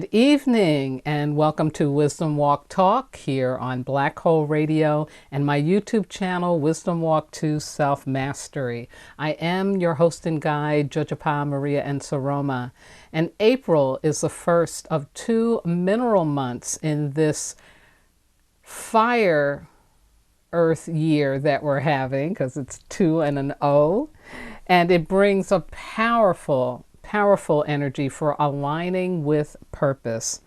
Good evening and welcome to Wisdom Walk Talk here on Black Hole Radio and my YouTube channel, Wisdom Walk to Self-Mastery. I am your host and guide, Jojapa Maria Ensoroma, and April is the first of 2 mineral months in this fire earth year that we're having, because it's 2 and an O, and it brings a powerful energy for aligning with purpose.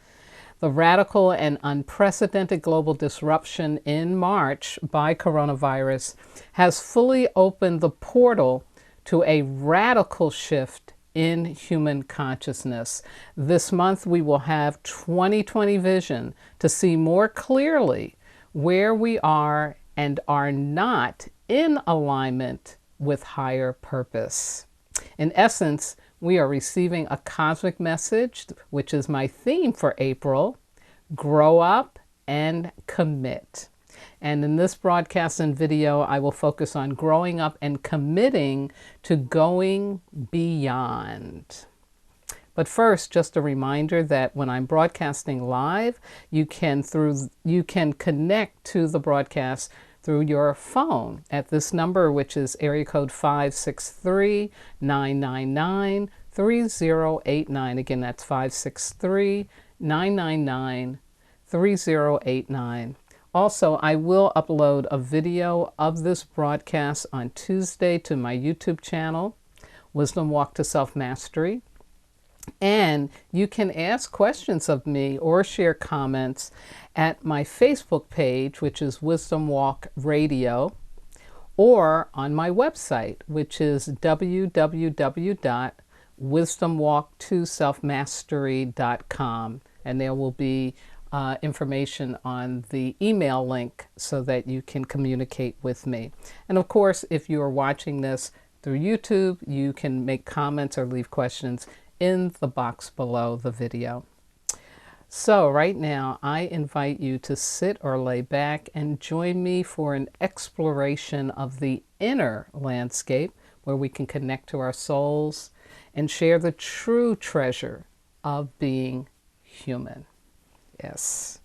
The radical and unprecedented global disruption in March by coronavirus has fully opened the portal to a radical shift in human consciousness. This month we will have 2020 vision to see more clearly where we are and are not in alignment with higher purpose. In essence, we are receiving a cosmic message, which is my theme for April: grow up and commit. And in this broadcast and video, I will focus on growing up and committing to going beyond. But first, just a reminder that when I'm broadcasting live, you can connect to the broadcast through your phone at this number, which is area code 563-999-3089. Again, that's 563-999-3089. Also, I will upload a video of this broadcast on Tuesday to my YouTube channel, Wisdom Walk to Self-Mastery. And you can ask questions of me or share comments at my Facebook page, which is Wisdom Walk Radio, or on my website, which is www.wisdomwalktoselfmastery.com. And there will be information on the email link so that you can communicate with me. And of course, if you are watching this through YouTube, you can make comments or leave questions in the box below the video. So right now, I invite you to sit or lay back and join me for an exploration of the inner landscape where we can connect to our souls and share the true treasure of being human. Yes.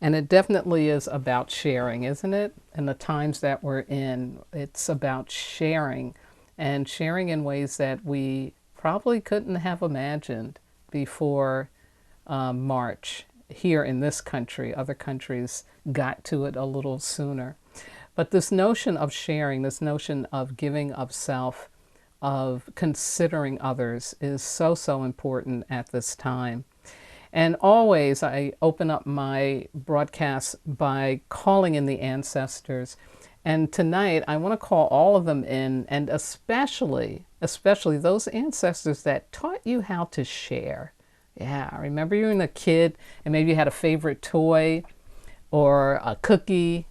And it definitely is about sharing, isn't it? In the times that we're in, it's about sharing, and sharing in ways that we probably couldn't have imagined before March here in this country. Other countries got to it a little sooner. But this notion of sharing, this notion of giving of self, of considering others is so important at this time. And always I open up my broadcast by calling in the ancestors. And tonight I want to call all of them in, and especially those ancestors that taught you how to share. Yeah, remember you were a kid and maybe you had a favorite toy or a cookie,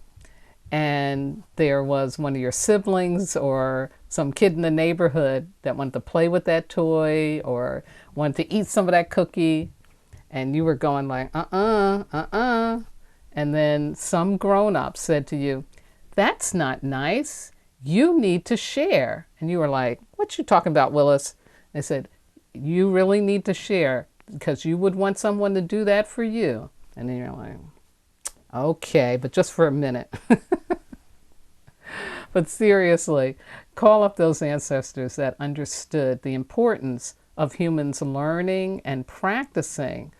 and there was one of your siblings or some kid in the neighborhood that wanted to play with that toy or wanted to eat some of that cookie, and you were going like, and then some grown-up said to you, "That's not nice. You need to share." And you were like, "What you talking about, Willis?" They said, "You really need to share because you would want someone to do that for you." And then you're like, okay, but just for a minute. But seriously, call up those ancestors that understood the importance of humans learning and practicing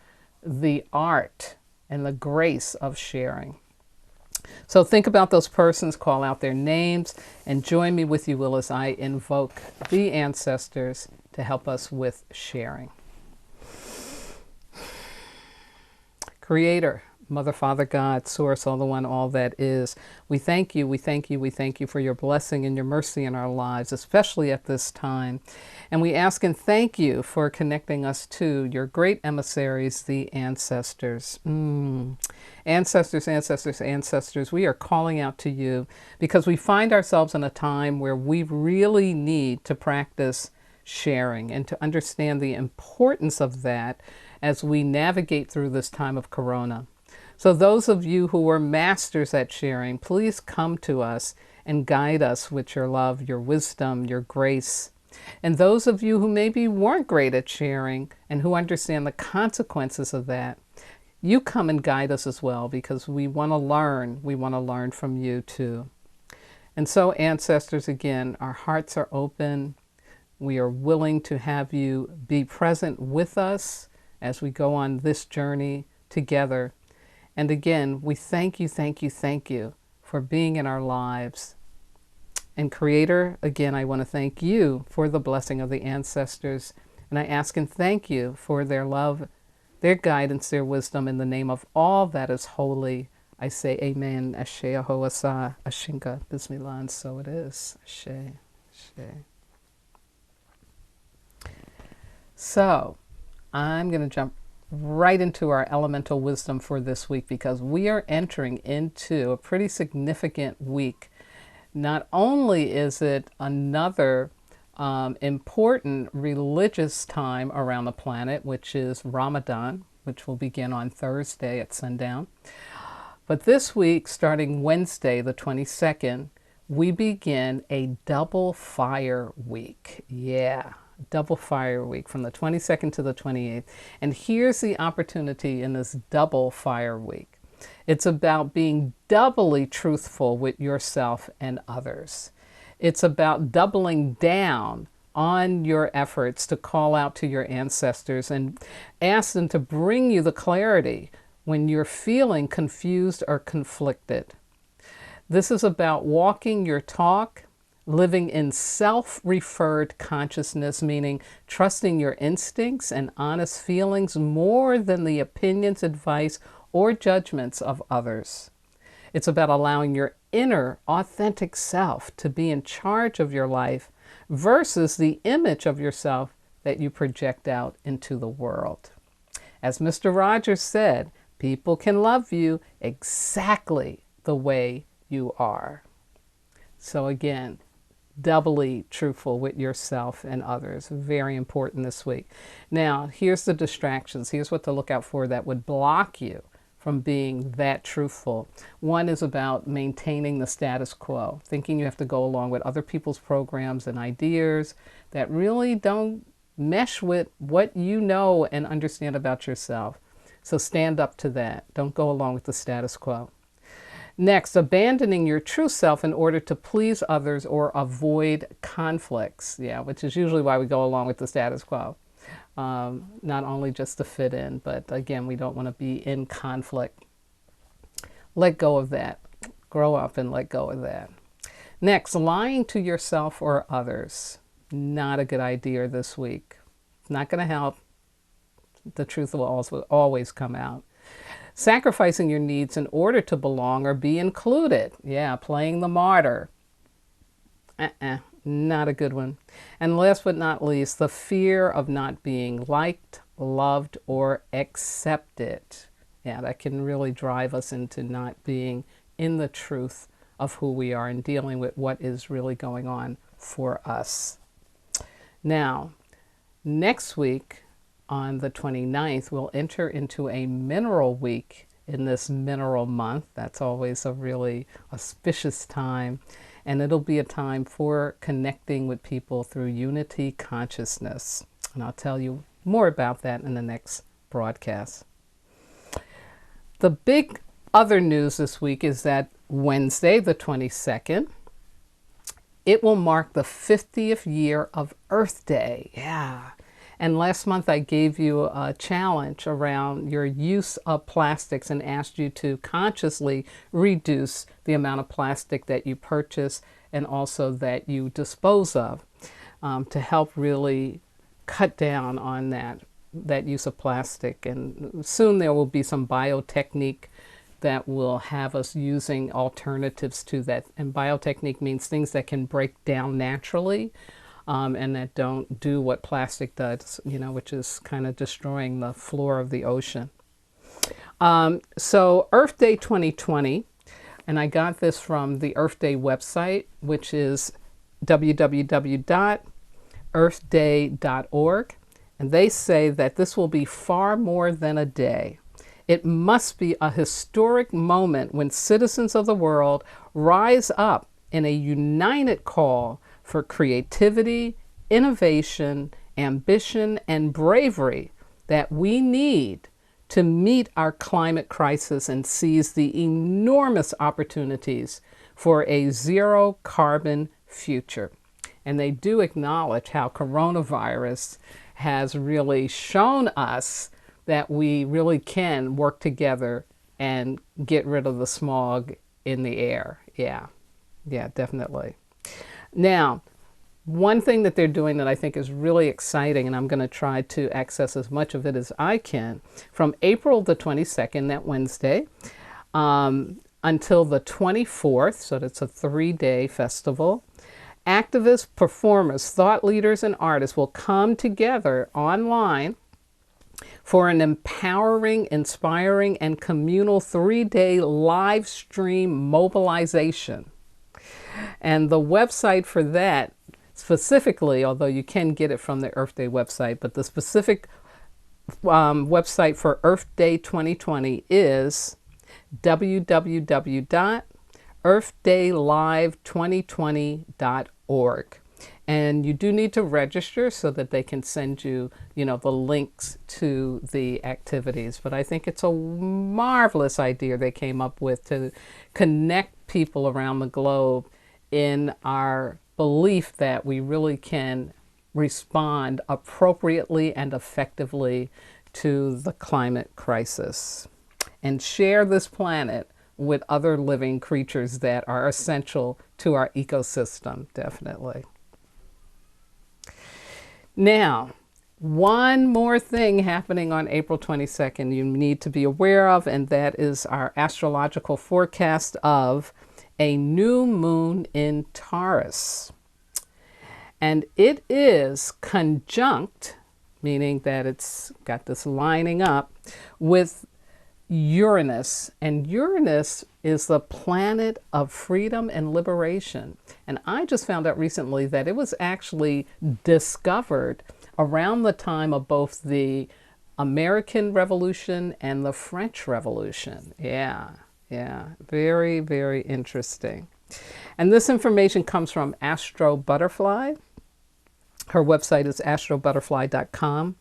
the art and the grace of sharing. So think about those persons, call out their names, and join me with you, Will, as I invoke the ancestors to help us with sharing. Creator, Mother, Father, God, Source, all the one, all that is, we thank you, we thank you, we thank you for your blessing and your mercy in our lives, especially at this time. And we ask and thank you for connecting us to your great emissaries, the ancestors. Ancestors, ancestors, ancestors, we are calling out to you because we find ourselves in a time where we really need to practice sharing and to understand the importance of that as we navigate through this time of corona. So those of you who are masters at sharing, please come to us and guide us with your love, your wisdom, your grace, And those of you who maybe weren't great at sharing and who understand the consequences of that, you come and guide us as well, because we want to learn. We want to learn from you too. And so, ancestors, again, our hearts are open. We are willing to have you be present with us as we go on this journey together. And again, we thank you, thank you, thank you for being in our lives. And Creator, again, I want to thank you for the blessing of the ancestors. And I ask and thank you for their love, their guidance, their wisdom. In the name of all that is holy, I say amen. Ashe Ahoasa, Ashinka, Bismillah, and so it is. Ashe, Ashe. So I'm going to jump right into our elemental wisdom for this week, because we are entering into a pretty significant week. Not only is it another important religious time around the planet, which is Ramadan, which will begin on Thursday at sundown, but this week, starting Wednesday, the 22nd, we begin a double fire week. Yeah, double fire week from the 22nd to the 28th. And here's the opportunity in this double fire week. It's about being doubly truthful with yourself and others. It's about doubling down on your efforts to call out to your ancestors and ask them to bring you the clarity when you're feeling confused or conflicted. This is about walking your talk, living in self-referred consciousness, meaning trusting your instincts and honest feelings more than the opinions, advice, or judgments of others. It's about allowing your inner, authentic self to be in charge of your life versus the image of yourself that you project out into the world. As Mr. Rogers said, people can love you exactly the way you are. So again, doubly truthful with yourself and others. Very important this week. Now, here's the distractions. Here's what to look out for that would block you from being that truthful. One is about maintaining the status quo, thinking you have to go along with other people's programs and ideas that really don't mesh with what you know and understand about yourself. So stand up to that. Don't go along with the status quo. Next, abandoning your true self in order to please others or avoid conflicts. Yeah, which is usually why we go along with the status quo. Not only just to fit in, but again, we don't want to be in conflict. Let go of that. Grow up and let go of that. Next, lying to yourself or others. Not a good idea this week. Not going to help. The truth will always come out. Sacrificing your needs in order to belong or be included. Yeah, playing the martyr. Not a good one. And last but not least, the fear of not being liked, loved, or accepted. Yeah, that can really drive us into not being in the truth of who we are and dealing with what is really going on for us. Now, next week, on the 29th, we'll enter into a mineral week in this mineral month. That's always a really auspicious time. And it'll be a time for connecting with people through unity consciousness. And I'll tell you more about that in the next broadcast. The big other news this week is that Wednesday, the 22nd, it will mark the 50th year of Earth Day. Yeah. And last month I gave you a challenge around your use of plastics and asked you to consciously reduce the amount of plastic that you purchase and also that you dispose of to help really cut down on that use of plastic. And soon there will be some biotechnique that will have us using alternatives to that. And biotechnique means things that can break down naturally. And that don't do what plastic does, which is kind of destroying the floor of the ocean. So Earth Day 2020, and I got this from the Earth Day website, which is www.earthday.org. And they say that this will be far more than a day. It must be a historic moment when citizens of the world rise up in a united call for creativity, innovation, ambition, and bravery that we need to meet our climate crisis and seize the enormous opportunities for a zero carbon future. And they do acknowledge how coronavirus has really shown us that we really can work together and get rid of the smog in the air. Yeah, definitely. Now, one thing that they're doing that I think is really exciting, and I'm going to try to access as much of it as I can, from April the 22nd, that Wednesday, until the 24th, so that's a 3-day festival, activists, performers, thought leaders, and artists will come together online for an empowering, inspiring, and communal 3-day live stream mobilization. And the website for that, specifically, although you can get it from the Earth Day website, but the specific website for Earth Day 2020 is www.earthdaylive2020.org. And you do need to register so that they can send you, the links to the activities. But I think it's a marvelous idea they came up with to connect people around the globe in our belief that we really can respond appropriately and effectively to the climate crisis and share this planet with other living creatures that are essential to our ecosystem, definitely. Now, one more thing happening on April 22nd you need to be aware of, and that is our astrological forecast of a new moon in Taurus. And it is conjunct, meaning that it's got this lining up with Uranus. And Uranus is the planet of freedom and liberation. And I just found out recently that it was actually discovered around the time of both the American Revolution and the French Revolution. Yeah, very, very interesting. And this information comes from Astro Butterfly. Her website is astrobutterfly.com.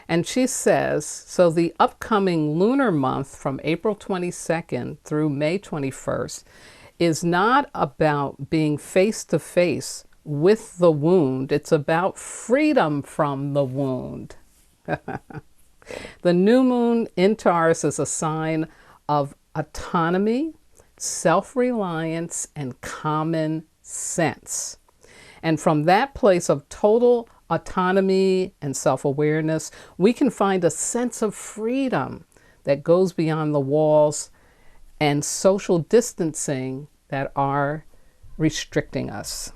And she says, so the upcoming lunar month from April 22nd through May 21st is not about being face to face with the wound. It's about freedom from the wound. The new moon in Taurus is a sign of autonomy, self-reliance, and common sense. And from that place of total autonomy and self-awareness, we can find a sense of freedom that goes beyond the walls and social distancing that are restricting us.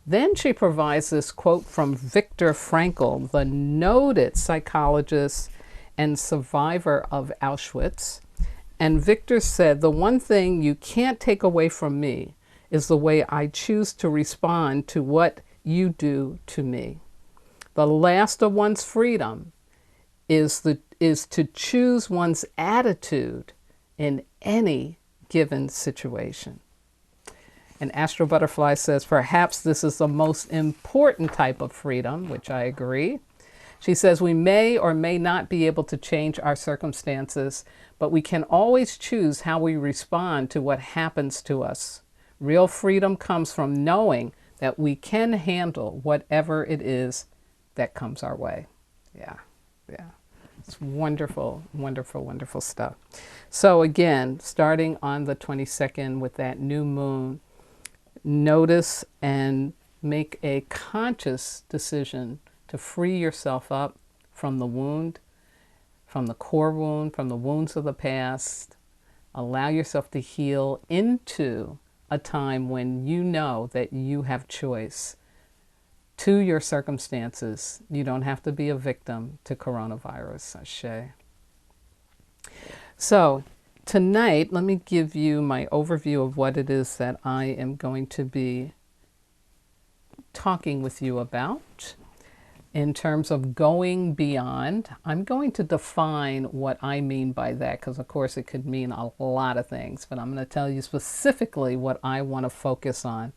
Then she provides this quote from Viktor Frankl, the noted psychologist and survivor of Auschwitz. And Viktor said, "The one thing you can't take away from me is the way I choose to respond to what you do to me. The last of one's freedom is to choose one's attitude in any given situation." And Astro Butterfly says, perhaps this is the most important type of freedom, which I agree. She says, we may or may not be able to change our circumstances, but we can always choose how we respond to what happens to us. Real freedom comes from knowing that we can handle whatever it is that comes our way. Yeah. It's wonderful, wonderful, wonderful stuff. So again, starting on the 22nd with that new moon, notice and make a conscious decision to free yourself up from the wound, from the core wound, from the wounds of the past. Allow yourself to heal into a time when you know that you have choice to your circumstances. You don't have to be a victim to coronavirus. Ashe. So tonight, let me give you my overview of what it is that I am going to be talking with you about. In terms of going beyond, I'm going to define what I mean by that because, of course, it could mean a lot of things, but I'm going to tell you specifically what I want to focus on.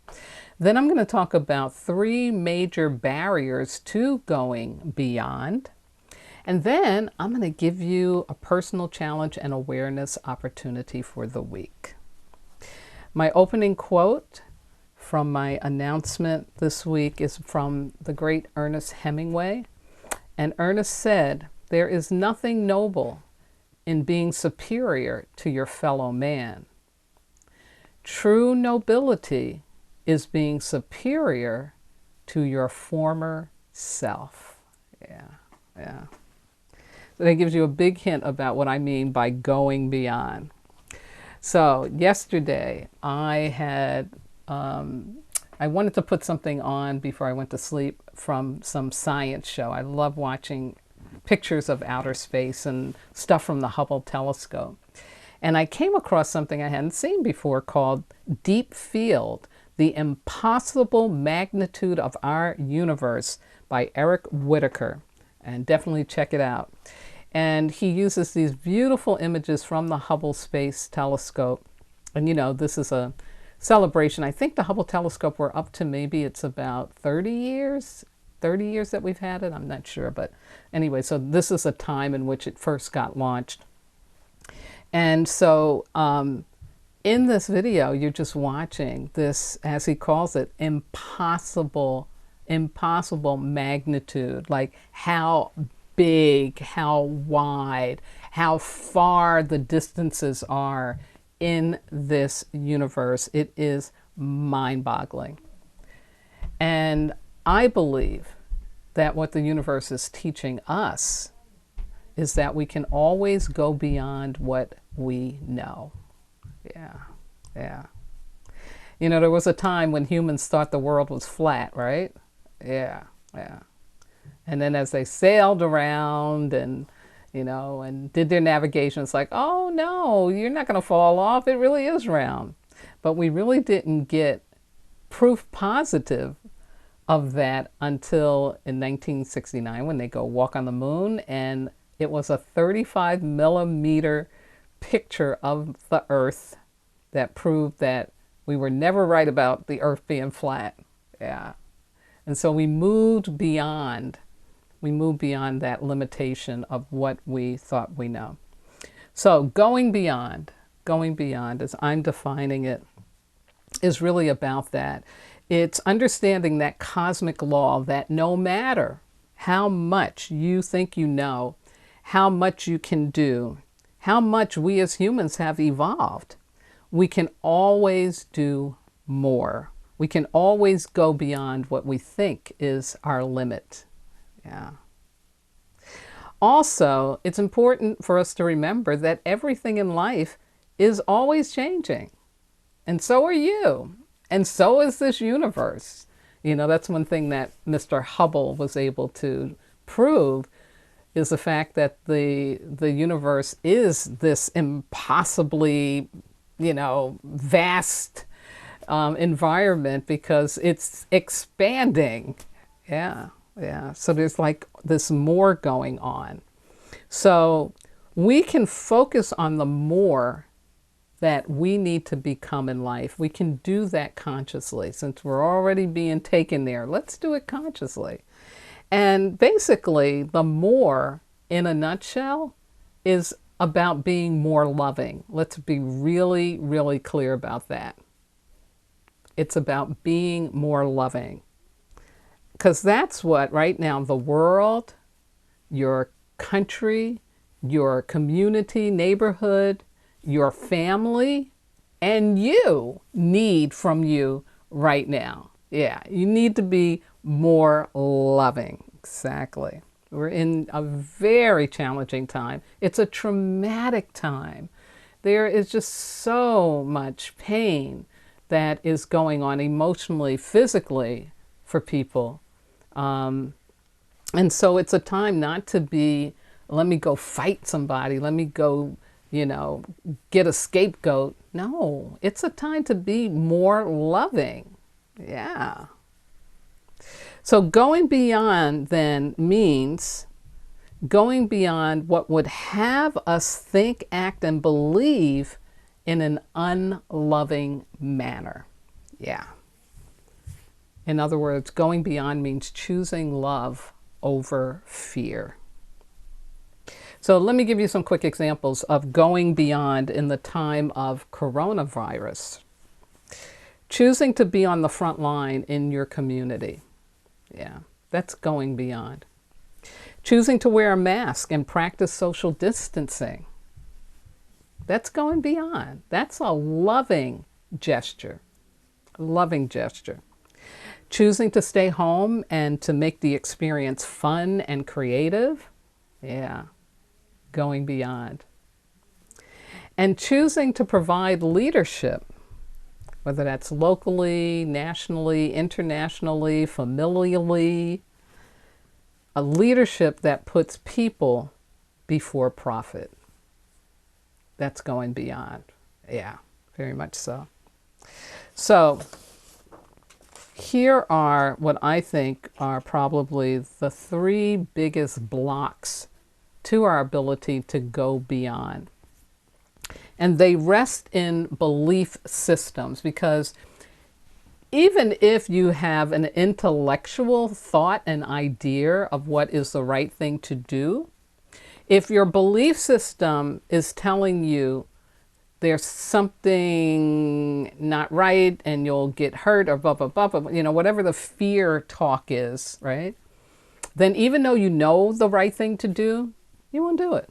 Then I'm going to talk about 3 major barriers to going beyond. And then I'm going to give you a personal challenge and awareness opportunity for the week. My opening quote from my announcement this week is from the great Ernest Hemingway. And Ernest said, "There is nothing noble in being superior to your fellow man. True nobility is being superior to your former self." Yeah. So that gives you a big hint about what I mean by going beyond. So yesterday I wanted to put something on before I went to sleep from some science show. I love watching pictures of outer space and stuff from the Hubble telescope. And I came across something I hadn't seen before called Deep Field, The Impossible Magnitude of Our Universe by Eric Whitaker. And definitely check it out. And he uses these beautiful images from the Hubble Space Telescope. And this is a celebration. I think the Hubble telescope, we're up to maybe it's about 30 years that we've had it. I'm not sure. But anyway, so this is a time in which it first got launched. And so in this video, you're just watching this, as he calls it, impossible magnitude, like how big, how wide, how far the distances are in this universe. It is mind-boggling. And I believe that what the universe is teaching us is that we can always go beyond what we know. Yeah. There was a time when humans thought the world was flat, right? Yeah. And then as they sailed around and did their navigation, it's like, oh no, you're not going to fall off. It really is round. But we really didn't get proof positive of that until in 1969 when they go walk on the moon, and it was a 35 millimeter picture of the Earth that proved that we were never right about the Earth being flat. Yeah. And so we moved beyond that limitation of what we thought we know. So going beyond, as I'm defining it, is really about that. It's understanding that cosmic law that no matter how much you think you know, how much you can do, how much we as humans have evolved, we can always do more. We can always go beyond what we think is our limit. Yeah. Also, it's important for us to remember that everything in life is always changing. And so are you. And so is this universe. That's one thing that Mr. Hubble was able to prove, is the fact that the universe is this impossibly, vast environment because it's expanding. Yeah. So there's like this more going on. So we can focus on the more that we need to become in life. We can do that consciously. Since we're already being taken there, let's do it consciously. And basically, the more, in a nutshell, is about being more loving. Let's be really, really clear about that. It's about being more loving. Because that's what, right now, the world, your country, your community, neighborhood, your family, and you need from you right now. Yeah, you need to be more loving. Exactly. We're in a very challenging time. It's a traumatic time. There is just so much pain that is going on emotionally, physically for people. And so it's a time not to be, let me go fight somebody, let me go, get a scapegoat. No, it's a time to be more loving. Yeah. So going beyond then means going beyond what would have us think, act, and believe in an unloving manner. Yeah. In other words, going beyond means choosing love over fear. So let me give you some quick examples of going beyond in the time of coronavirus. Choosing to be on the front line in your community. Yeah, that's going beyond. Choosing to wear a mask and practice social distancing. That's going beyond. That's a loving gesture. A loving gesture. Choosing to stay home and to make the experience fun and creative. Yeah, going beyond. And choosing to provide leadership, whether that's locally, nationally, internationally, familially, a leadership that puts people before profit. That's going beyond. Yeah, very much so. So here are what I think are probably the three biggest blocks to our ability to go beyond. And they rest in belief systems, because even if you have an intellectual thought and idea of what is the right thing to do, if your belief system is telling you there's something not right and you'll get hurt or blah, blah, blah, blah, whatever the fear talk is, right? Then even though you know the right thing to do, you won't do it.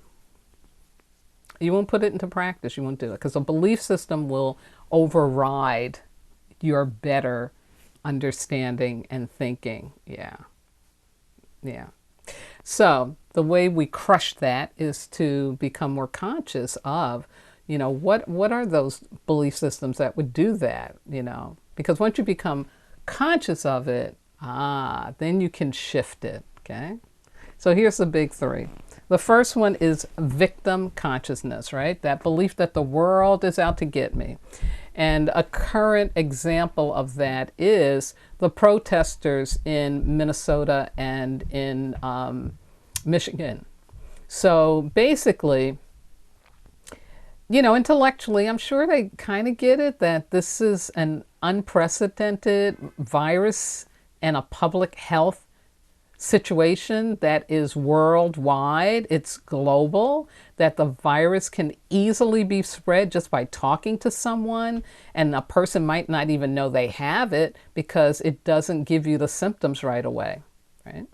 You won't put it into practice. You won't do it because the belief system will override your better understanding and thinking. Yeah. Yeah. So the way we crush that is to become more conscious of, what are those belief systems that would do that, because once you become conscious of it, then you can shift it. Okay. So here's the big three. The first one is victim consciousness, right? That belief that the world is out to get me. And a current example of that is the protesters in Minnesota and in Michigan. So basically, intellectually, I'm sure they kind of get it that this is an unprecedented virus and a public health situation that is worldwide, it's global, that the virus can easily be spread just by talking to someone, and a person might not even know they have it because it doesn't give you the symptoms right away, right?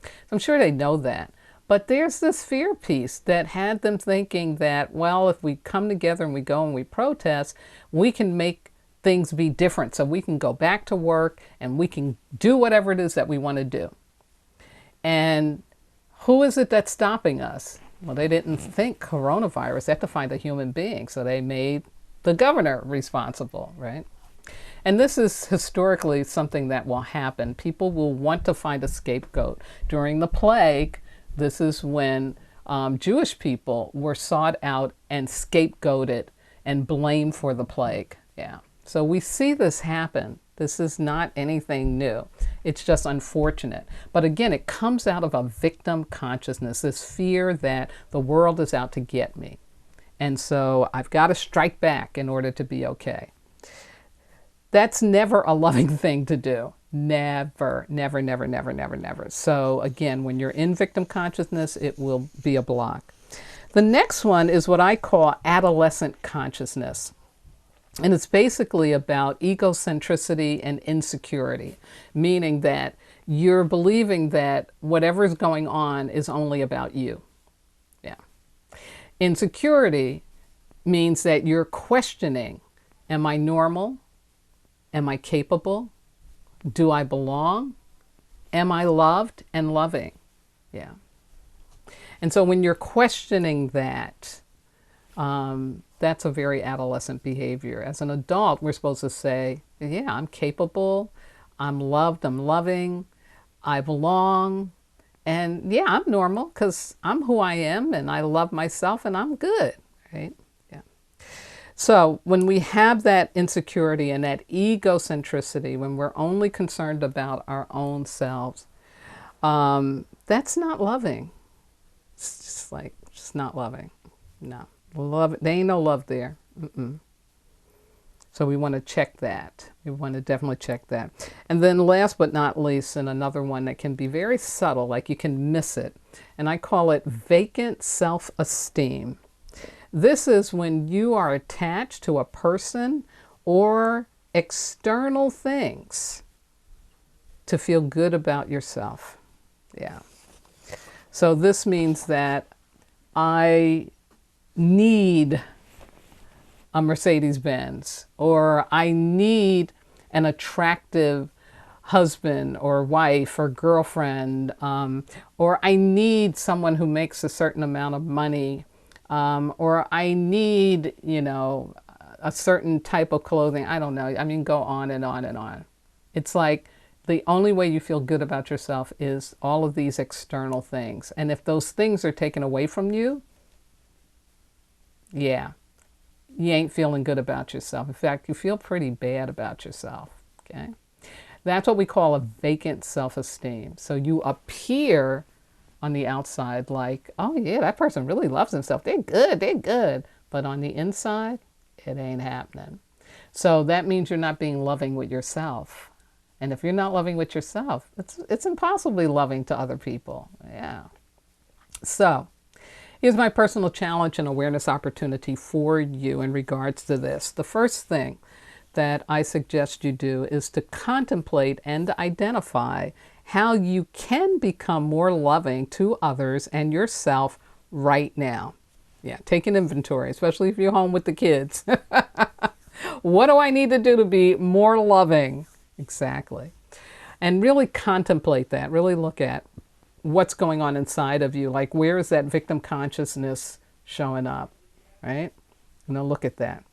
So I'm sure they know that. But there's this fear piece that had them thinking that, well, if we come together and we go and we protest, we can make things be different. So we can go back to work and we can do whatever it is that we want to do. And who is it that's stopping us? Well, they didn't think coronavirus. They have to find a human being. So they made the governor responsible, right? And this is historically something that will happen. People will want to find a scapegoat. During the plague, this is when Jewish people were sought out and scapegoated and blamed for the plague. Yeah. So we see this happen. This is not anything new. It's just unfortunate. But again, it comes out of a victim consciousness, this fear that the world is out to get me. And so I've got to strike back in order to be okay. That's never a loving thing to do. Never, never, never, never, never, never. So again, when you're in victim consciousness, it will be a block. The next one is what I call adolescent consciousness. And it's basically about egocentricity and insecurity, meaning that you're believing that whatever is going on is only about you. Yeah. Insecurity means that you're questioning, am I normal? Am I capable? Do I belong? Am I loved and loving? Yeah. And so when you're questioning that, that's a very adolescent behavior. As an adult, we're supposed to say, yeah, I'm capable, I'm loved, I'm loving, I belong, and yeah, I'm normal because I'm who I am and I love myself and I'm good, right? Yeah. So when we have that insecurity and that egocentricity, when we're only concerned about our own selves, that's not loving. It's just like, just not loving. No. Love, there ain't no love there. Mm-mm. So we want to check that. We want to definitely check that. And then last but not least, and another one that can be very subtle, like you can miss it, and I call it vacant self-esteem. This is when you are attached to a person or external things to feel good about yourself. Yeah. So this means that I need a Mercedes Benz, or I need an attractive husband or wife or girlfriend, or I need someone who makes a certain amount of money, or I need, a certain type of clothing. I don't know. I mean, go on and on and on. It's like the only way you feel good about yourself is all of these external things. And if those things are taken away from you, yeah, you ain't feeling good about yourself. In fact, you feel pretty bad about yourself. Okay. That's what we call a vacant self-esteem. So you appear on the outside like, oh yeah, that person really loves themselves. They're good, they're good. But on the inside, it ain't happening. So that means you're not being loving with yourself. And if you're not loving with yourself, it's impossibly loving to other people. Yeah. So here's my personal challenge and awareness opportunity for you in regards to this. The first thing that I suggest you do is to contemplate and identify how you can become more loving to others and yourself right now. Yeah, take an inventory, especially if you're home with the kids. What do I need to do to be more loving? Exactly. And really contemplate that, really look at what's going on inside of you. Like, where is that victim consciousness showing up, right? Look at that.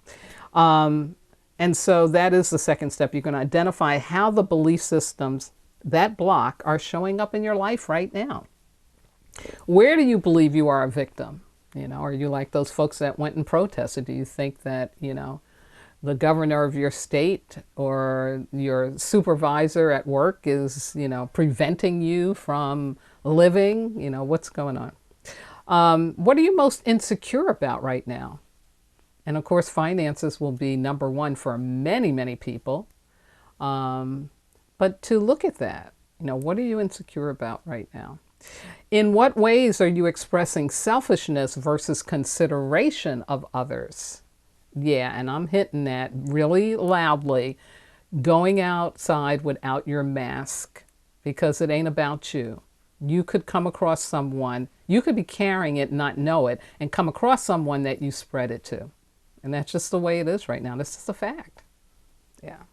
And so that is the second step. You're going to identify how the belief systems that block are showing up in your life right now. Where do you believe you are a victim? Are you like those folks that went and protested? Do you think that, the governor of your state or your supervisor at work is, preventing you from living? What's going on? What are you most insecure about right now? And of course, finances will be number one for many, many people. But to look at that, what are you insecure about right now? In what ways are you expressing selfishness versus consideration of others? Yeah, and I'm hitting that really loudly. Going outside without your mask, because it ain't about you. You could come across someone, you could be carrying it, not know it, and come across someone that you spread it to. And that's just the way it is right now. This is a fact. Yeah.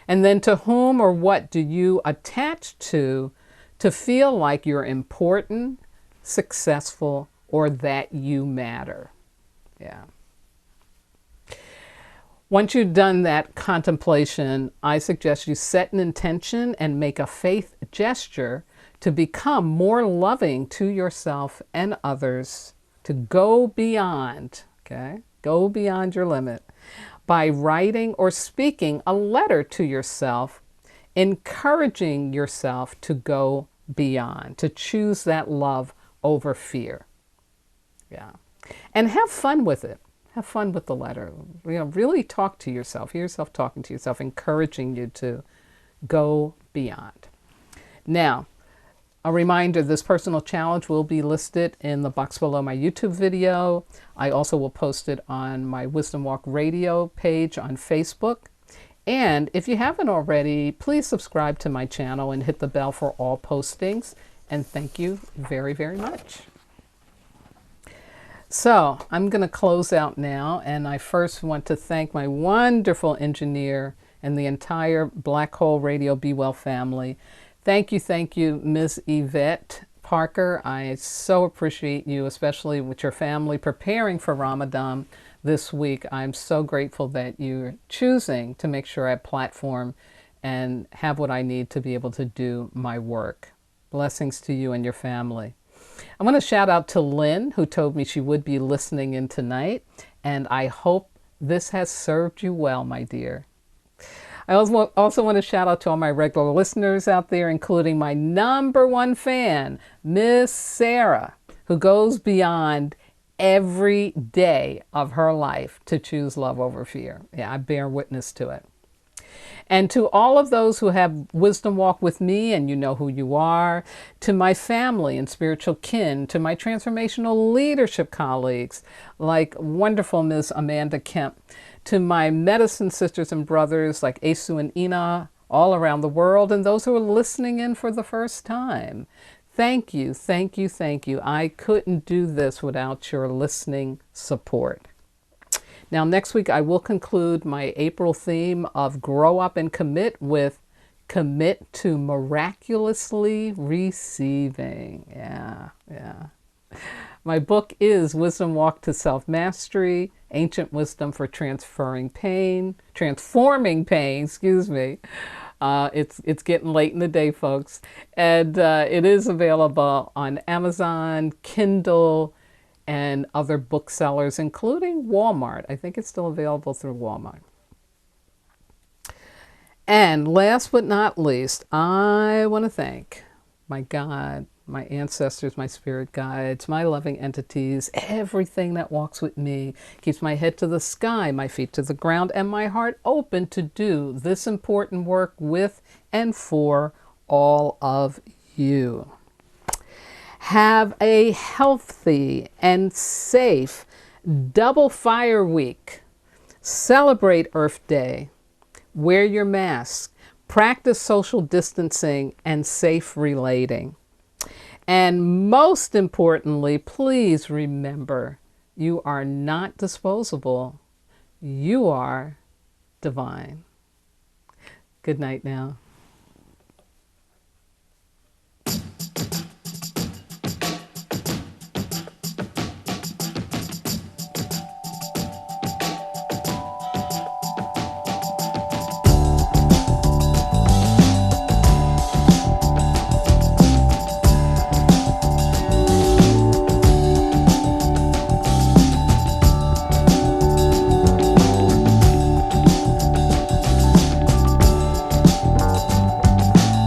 And then to whom or what do you attach to feel like you're important, successful, or that you matter? Yeah. Once you've done that contemplation, I suggest you set an intention and make a faith gesture to become more loving to yourself and others, to go beyond, okay? Go beyond your limit by writing or speaking a letter to yourself, encouraging yourself to go beyond, to choose that love over fear. Yeah. And have fun with it. Have fun with the letter. Really talk to yourself. Hear yourself talking to yourself, encouraging you to go beyond. Now, a reminder, this personal challenge will be listed in the box below my YouTube video. I also will post it on my Wisdom Walk Radio page on Facebook. And if you haven't already, please subscribe to my channel and hit the bell for all postings. And thank you very, very much. So I'm going to close out now, and I first want to thank my wonderful engineer and the entire Black Hole Radio Be Well family. Thank you, Ms. Yvette Parker. I so appreciate you, especially with your family preparing for Ramadan this week. I'm so grateful that you're choosing to make sure I platform and have what I need to be able to do my work. Blessings to you and your family. I want to shout out to Lynn, who told me she would be listening in tonight, and I hope This has served you well, my dear. I also want to shout out to all my regular listeners out there, including my number one fan, Miss Sarah, who goes beyond every day of her life to choose love over fear. Yeah, I bear witness to it. And to all of those who have wisdom walk with me, and you know who you are, to my family and spiritual kin, to my transformational leadership colleagues, like wonderful Ms. Amanda Kemp, to my medicine sisters and brothers like Asu and Ina all around the world, and those who are listening in for the first time. Thank you, thank you, thank you. I couldn't do this without your listening support. Now, next week, I will conclude my April theme of Grow Up and Commit with Commit to Miraculously Receiving. Yeah. My book is Wisdom Walk to Self-Mastery, Ancient Wisdom for Transforming Pain, excuse me. It's getting late in the day, folks. And it is available on Amazon, Kindle, and other booksellers, including Walmart. I think it's still available through Walmart. And last but not least, I want to thank my God, my ancestors, my spirit guides, my loving entities, everything that walks with me, keeps my head to the sky, my feet to the ground, and my heart open to do this important work with and for all of you. Have a healthy and safe double fire week. Celebrate Earth Day. Wear your mask. Practice social distancing and safe relating. And most importantly, please remember, you are not disposable. You are divine. Good night now.